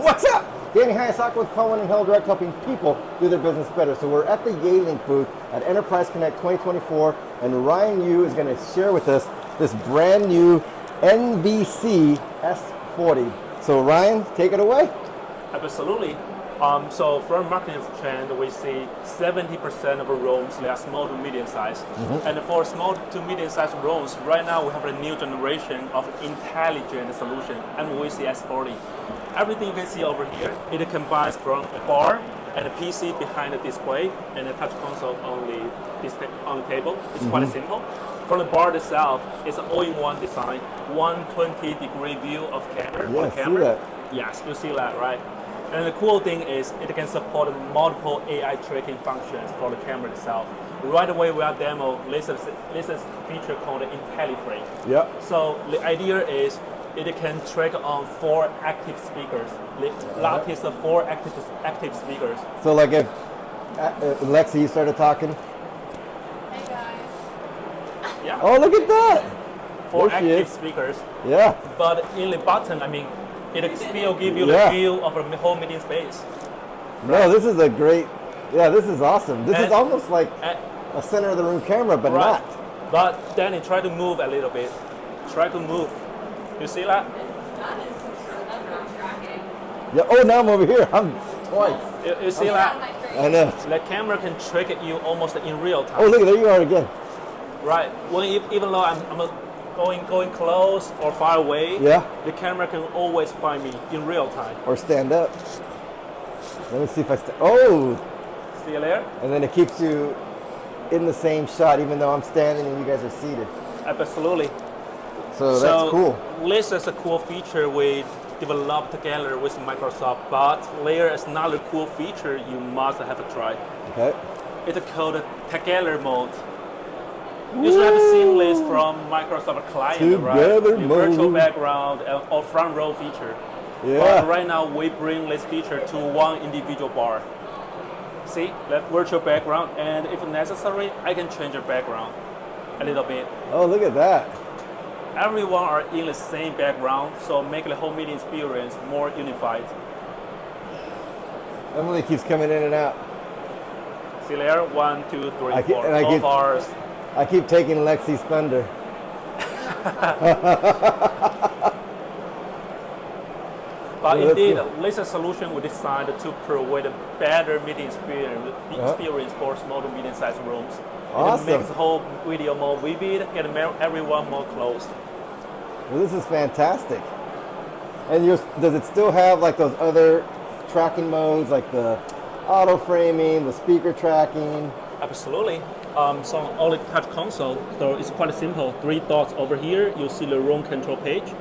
What's up? Danny Hayasaka with Cohen and Hill Direct, helping people do their business better. So we're at the Yealink booth at Enterprise Connect 2024, and Ryan Yu is going to share with us this brand new MVC S40. So Ryan, take it away. Absolutely. So from marketing trend, we see 70% of rooms they are small to medium size. And for small to medium size rooms, right now we have a new generation of intelligent solution, MVC S40. Everything you can see over here, it combines from a bar and a PC behind the display and a touch console on the table. It's quite simple. For the bar itself, it's an all-in-one design, 120-degree view of camera. Yeah, see that. Yes, you see that, right? And the cool thing is it can support multiple AI tracking functions for the camera itself. Right away we are demo this is feature called Intelli-frame. Yep. So the idea is it can track on 4 active speakers, the latest of 4 active speakers. So like if Lexi, you started talking. Hey guys. Yeah. Oh, look at that. 4 There she active is. speakers. Yeah. But in the button, I mean, it still gives you the view of a whole meeting space. No, this is a great, this is awesome. This is almost like and, a center of the room camera, but right. not. But then try to move a little bit. Try to move. You see that? Yeah. Oh, now I'm over here. I'm twice. You see that? I know. The camera can track you almost in real time. Oh, look, there you are again. Right. Even though I'm going close or far away, the camera can always find me in real time. Or stand up. Let me see if I oh! See you there? And then it keeps you in the same shot even though I'm standing and you guys are seated. Absolutely. So that's cool. This is a cool feature we developed together with Microsoft, but there is another cool feature you must have to try. Okay. It's called Together mode. You should have seen this from Microsoft client, right? The virtual background or front row feature. Yeah. But right now we bring this feature to one individual bar. See that virtual background, and if necessary, I can change the background a little bit. Oh, look at that. Everyone are in the same background, so make the whole meeting experience more unified. Emily keeps coming in and out. See there? 1, 2, 3, 4. All bars. I keep taking Lexi's thunder. But indeed, this solution we decided to provide a better meeting experience for small to medium-sized rooms. Awesome. It makes the whole video more vivid, get everyone more close. Well, this is fantastic. And does it still have like those other tracking modes, like the auto framing, the speaker tracking? Absolutely. So on the touch console, so it's quite simple. 3 dots over here, you see the room control page,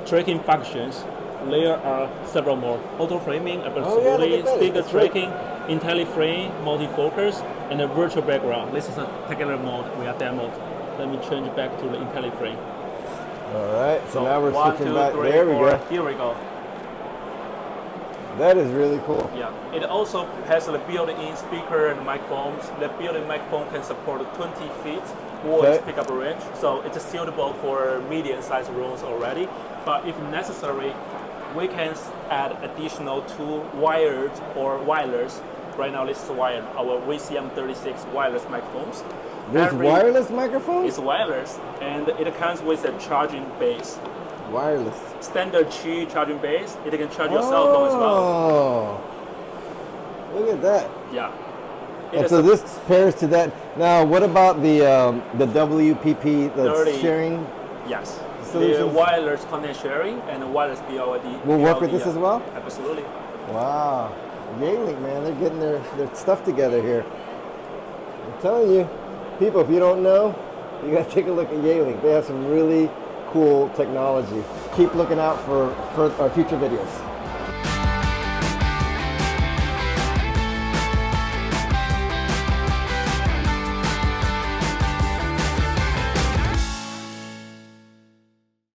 tracking functions. There are several more. Auto framing, absolutely, speaker tracking, Intelli-frame, multi-focus, and a virtual background. This is a together mode we are demoed. Let me change it back to the Intelli-frame. All right, so now we're 1, switching 2, back. 3, there 4. we go. Here we go. That is really cool. Yeah, it also has the built-in speaker and microphones. The built-in microphone can support 20 feet voice pickup range, so it's suitable for medium-sized rooms already. But if necessary, we can add additional 2 wired or wireless. Right now, this is wired. Our VCM36 wireless microphones. There's wireless microphones? It's wireless, and it comes with a charging base. Wireless. Standard Qi charging base. It can charge your cell phone as well. Oh, look at that. Yeah. And so this pairs to that. Now, what about the WPP, the sharing? Yes. Solutions? The wireless content sharing and wireless BLD. Will work with this as well? Absolutely. Wow. Yealink, man, they're getting their stuff together here. I'm telling you, people, if you don't know, you got to take a look at Yealink. They have some really cool technology. Keep looking out for our future videos.